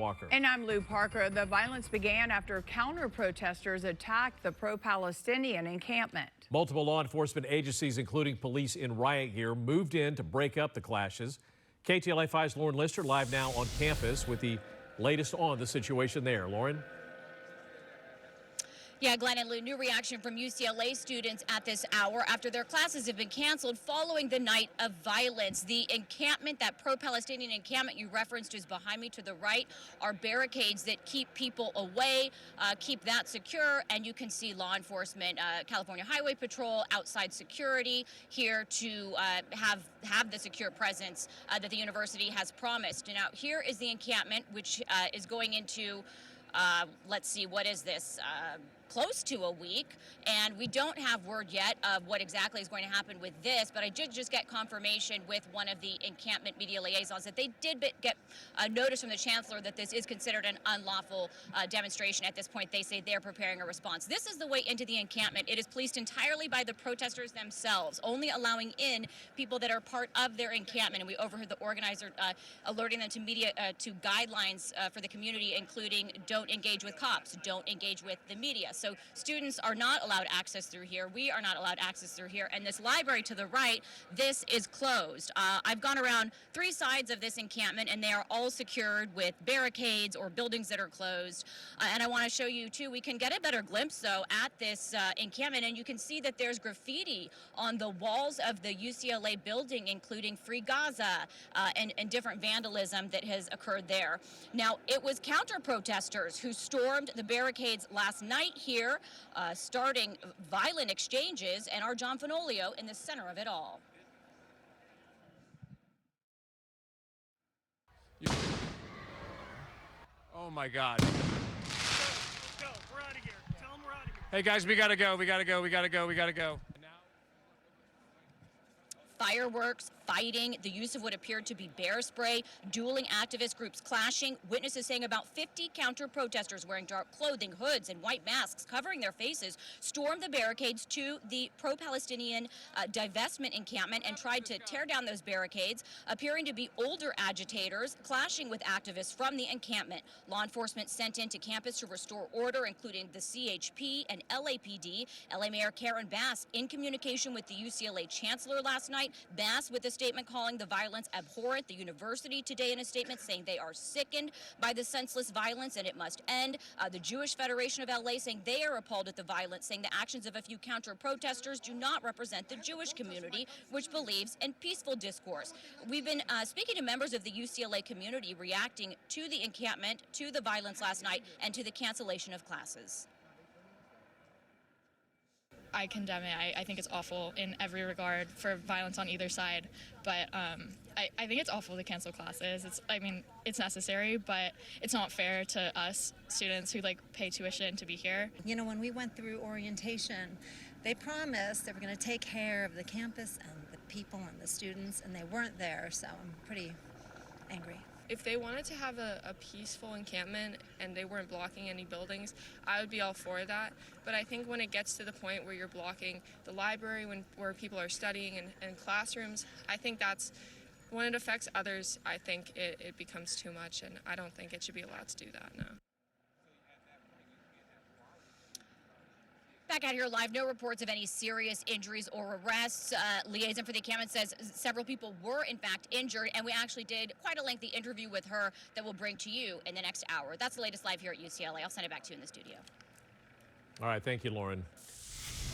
Walker. And I'm Lou Parker. The violence began after counter-protesters attacked the pro-Palestinian encampment. Multiple law enforcement agencies, including police in riot gear, moved in to break up the clashes. KTLA 5's Lauren Lister live now on campus with the latest on the situation there. Lauren? Yeah, Glenn and Lou, new reaction from UCLA students at this hour after their classes have been canceled following the night of violence. The encampment, that pro-Palestinian encampment you referenced is behind me to the right, are barricades that keep people away, keep that secure, and you can see law enforcement, California Highway Patrol, outside security here to have the secure presence that the university has promised. Now, here is the encampment, which is going into, let's see, what is this? Close to a week, and we don't have word yet of what exactly is going to happen with this, but I did just get confirmation with one of the encampment media liaisons that they did get a notice from the chancellor that this is considered an unlawful demonstration. At this point, they say they're preparing a response. This is the way into the encampment. It is policed entirely by the protesters themselves, only allowing in people that are part of their encampment, and we overheard the organizer alerting them to media to guidelines for the community, including don't engage with cops, don't engage with the media. So students are not allowed access through here. We are not allowed access through here. And this library to the right, this is closed. I've gone around 3 sides of this encampment, and they are all secured with barricades or buildings that are closed. And I want to show you, too, we can get a better glimpse, though, at this encampment. And you can see that there's graffiti on the walls of the UCLA building, including Free Gaza and different vandalism that has occurred there. Now, it was counter-protesters who stormed the barricades last night here, starting violent exchanges, and our John Fenolio in the center of it all. Oh my God. Let's go. We're out of here. Tell them we're out of here. Hey guys, we gotta go. We gotta go. Fireworks, fighting, the use of what appeared to be bear spray, dueling activist groups clashing, witnesses saying about 50 counter-protesters wearing dark clothing, hoods, and white masks covering their faces stormed the barricades to the pro-Palestinian divestment encampment and tried to tear down those barricades, appearing to be older agitators clashing with activists from the encampment. Law enforcement sent into campus to restore order, including the CHP and LAPD. LA Mayor Karen Bass in communication with the UCLA chancellor last night. Bass with a statement calling the violence abhorrent. The university today in a statement saying they are sickened by the senseless violence and it must end. The Jewish Federation of LA saying they are appalled at the violence, saying the actions of a few counter-protesters do not represent the Jewish community, which believes in peaceful discourse. We've been speaking to members of the UCLA community reacting to the encampment, to the violence last night, and to the cancellation of classes. I condemn it. I think it's awful in every regard for violence on either side. But I think it's awful to cancel classes. It's necessary, but it's not fair to us students who pay tuition to be here. You know, when we went through orientation, they promised they were going to take care of the campus and the people and the students, and they weren't there. So I'm pretty angry. If they wanted to have a peaceful encampment and they weren't blocking any buildings, I would be all for that. But I think when it gets to the point where you're blocking the library, where people are studying and classrooms, I think that's, when it affects others, I think it becomes too much, and I don't think it should be allowed to do that, no. Back out here live, no reports of any serious injuries or arrests. Liaison for the encampment says several people were in fact injured, and we actually did quite a lengthy interview with her that we'll bring to you in the next hour. That's the latest live here at UCLA. I'll send it back to you in the studio. All right, thank you, Lauren.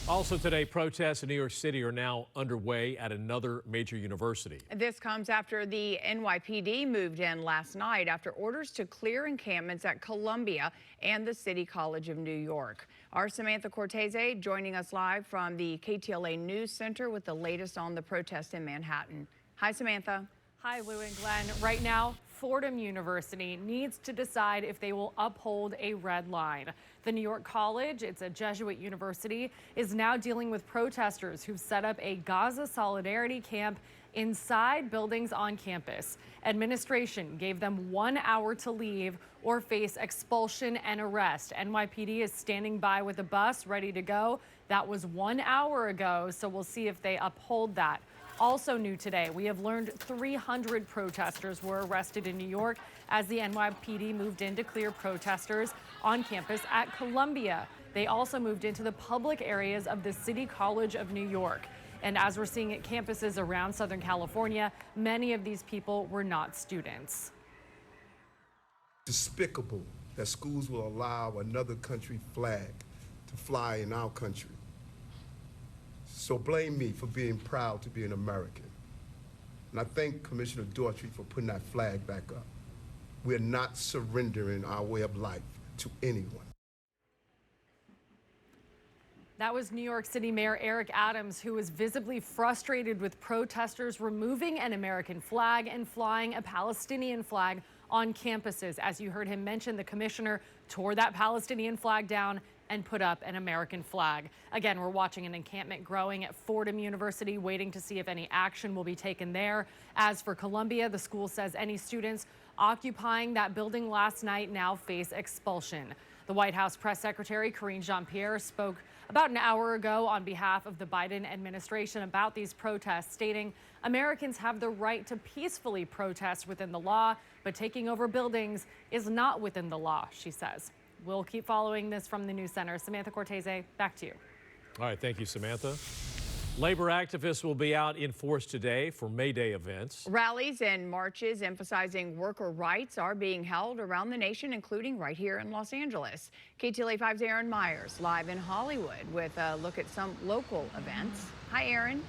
Also today, protests in New York City are now underway at another major university. This comes after the NYPD moved in last night after orders to clear encampments at Columbia and the City College of New York. Our Samantha Cortese joining us live from the KTLA News Center with the latest on the protest in Manhattan. Hi, Samantha. Hi, Lou and Glenn. Right now, Fordham University needs to decide if they will uphold a red line. The New York College, it's a Jesuit university, is now dealing with protesters who've set up a Gaza solidarity camp inside buildings on campus. Administration gave them 1 hour to leave or face expulsion and arrest. NYPD is standing by with a bus ready to go. That was 1 hour ago, so we'll see if they uphold that. Also new today, we have learned 300 protesters were arrested in New York as the NYPD moved in to clear protesters on campus at Columbia. They also moved into the public areas of the City College of New York. And as we're seeing at campuses around Southern California, many of these people were not students. Despicable that schools will allow another country flag to fly in our country. So blame me for being proud to be an American. And I thank Commissioner Daughtry for putting that flag back up. We're not surrendering our way of life to anyone. That was New York City Mayor Eric Adams, who was visibly frustrated with protesters removing an American flag and flying a Palestinian flag on campuses. As you heard him mention, the commissioner tore that Palestinian flag down and put up an American flag. Again, we're watching an encampment growing at Fordham University, waiting to see if any action will be taken there. As for Columbia, the school says any students occupying that building last night now face expulsion. The White House press secretary, Karine Jean-Pierre, spoke about an hour ago on behalf of the Biden administration about these protests, stating Americans have the right to peacefully protest within the law, but taking over buildings is not within the law, she says. We'll keep following this from the News Center. Samantha Cortese, back to you. All right, thank you, Samantha. Labor activists will be out in force today for May Day events. Rallies and marches emphasizing worker rights are being held around the nation, including right here in Los Angeles. KTLA 5's Aaron Myers live in Hollywood with a look at some local events. Hi, Aaron.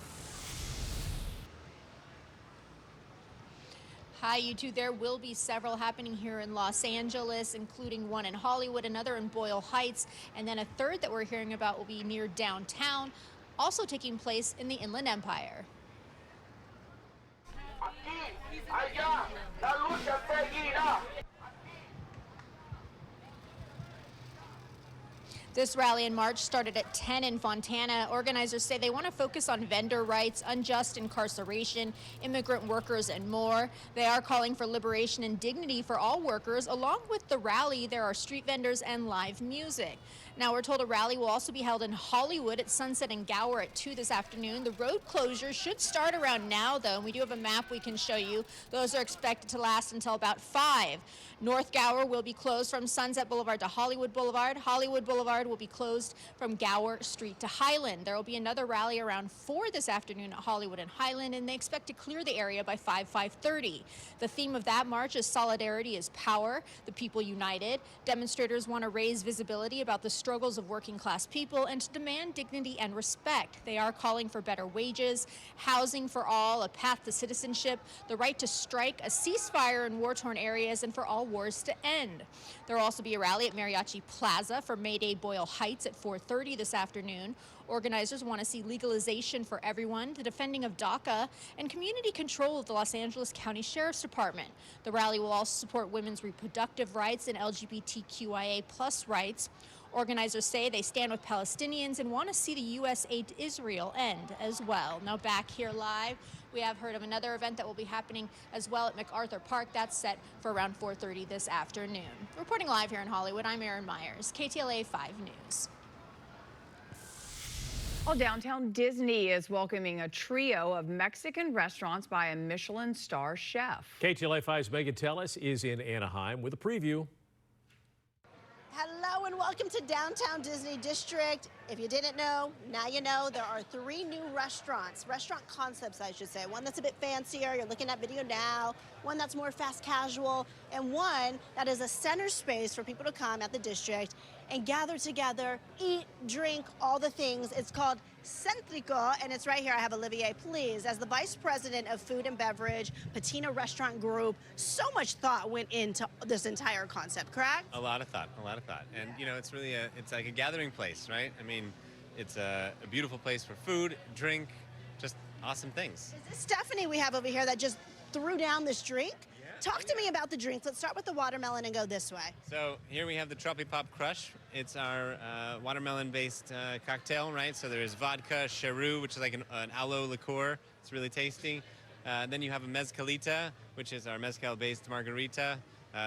Hi, you two. There will be several happening here in Los Angeles, including one in Hollywood, another in Boyle Heights, and then a third that we're hearing about will be near downtown, also taking place in the Inland Empire. This rally and march started at 10 in Fontana. Organizers say they want to focus on vendor rights, unjust incarceration, immigrant workers, and more. They are calling for liberation and dignity for all workers. Along with the rally, there are street vendors and live music. Now, we're told a rally will also be held in Hollywood at Sunset and Gower at 2 this afternoon. The road closures should start around now, though, and we do have a map we can show you. Those are expected to last until about 5. North Gower will be closed from Sunset Boulevard to Hollywood Boulevard. Hollywood Boulevard will be closed from Gower Street to Highland. There will be another rally around 4 this afternoon at Hollywood and Highland, and they expect to clear the area by 5:30. The theme of that march is solidarity is power, the people united. Demonstrators want to raise visibility about the struggles of working class people and to demand dignity and respect. They are calling for better wages, housing for all, a path to citizenship, the right to strike, a ceasefire in war-torn areas, and for all wars to end. There will also be a rally at Mariachi Plaza for May Day Boyle Heights at 4:30 this afternoon. Organizers want to see legalization for everyone, the defending of DACA, and community control of the Los Angeles County Sheriff's Department. The rally will also support women's reproductive rights and LGBTQIA+ rights. Organizers say they stand with Palestinians and want to see the U.S. aid to Israel end as well. Now back here live, we have heard of another event that will be happening as well at MacArthur Park. That's set for around 4:30 this afternoon. Reporting live here in Hollywood, I'm Aaron Myers, KTLA 5 News. Well, downtown Disney is welcoming a trio of Mexican restaurants by a Michelin star chef. KTLA 5's Megan Tellis is in Anaheim with a preview. Hello and welcome to downtown Disney District. If you didn't know, now you know. There are 3 new restaurant concepts, I should say. One that's a bit fancier, you're looking at video now, one that's more fast casual, and one that is a center space for people to come at the district and gather together, eat, drink, all the things. It's called Centrico, and it's right here. I have Olivier, please. As the Vice President of Food and Beverage, Patina Restaurant Group, so much thought went into this entire concept, correct? A lot of thought. And, you know, it's really it's like a gathering place, right? I mean, it's a beautiful place for food, drink, just awesome things. Is this Stephanie we have over here that just threw down this drink? Talk to me about the drinks. Let's start with the watermelon and go this way. So here we have the Tropipop Crush. It's our watermelon-based cocktail, right? So there's vodka, charroux, which is like an aloe liqueur. It's really tasty. Then you have a mezcalita, which is our mezcal-based margarita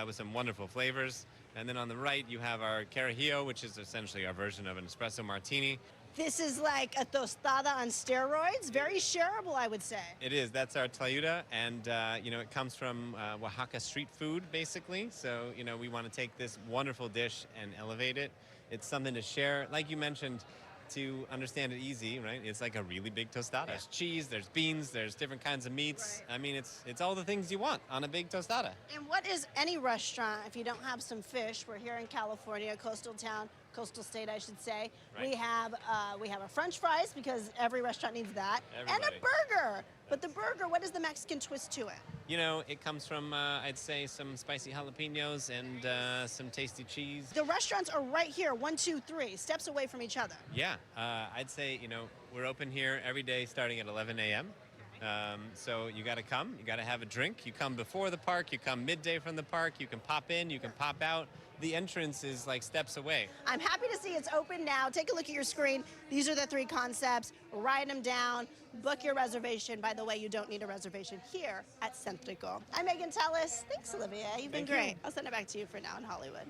with some wonderful flavors. And then on the right, you have our carajillo, which is essentially our version of an espresso martini. This is like a tostada on steroids. Very shareable, I would say. It is. That's our tlayuda, and you know, it comes from Oaxaca street food, basically. So you know, we want to take this wonderful dish and elevate it. It's something to share, like you mentioned. To understand it easy, right? It's like a really big tostada. There's cheese, there's beans, there's different kinds of meats. Right. I mean, it's all the things you want on a big tostada. And what is any restaurant if you don't have some fish? We're here in California, coastal town, coastal state, I should say. Right. We have a French fries because every restaurant needs that, and Everybody. a burger. But the burger, what is the Mexican twist to it? You know, it comes from I'd say some spicy jalapenos and some tasty cheese. The restaurants are right here, 1, 2, 3, steps away from each other. Yeah, I'd say, you know, we're open here every day starting at 11 a.m. So you got to come, you got to have a drink. You come before the park, you come midday from the park, you can pop in, you can pop out. The entrance is like steps away. I'm happy to see it's open now. Take a look at your screen. These are the 3 concepts. Write them down. Book your reservation. By the way, you don't need a reservation here at Centrico. I'm Megan Tellis. Thanks, Olivia. You've been Thank you. great. I'll send it back to you for now in Hollywood.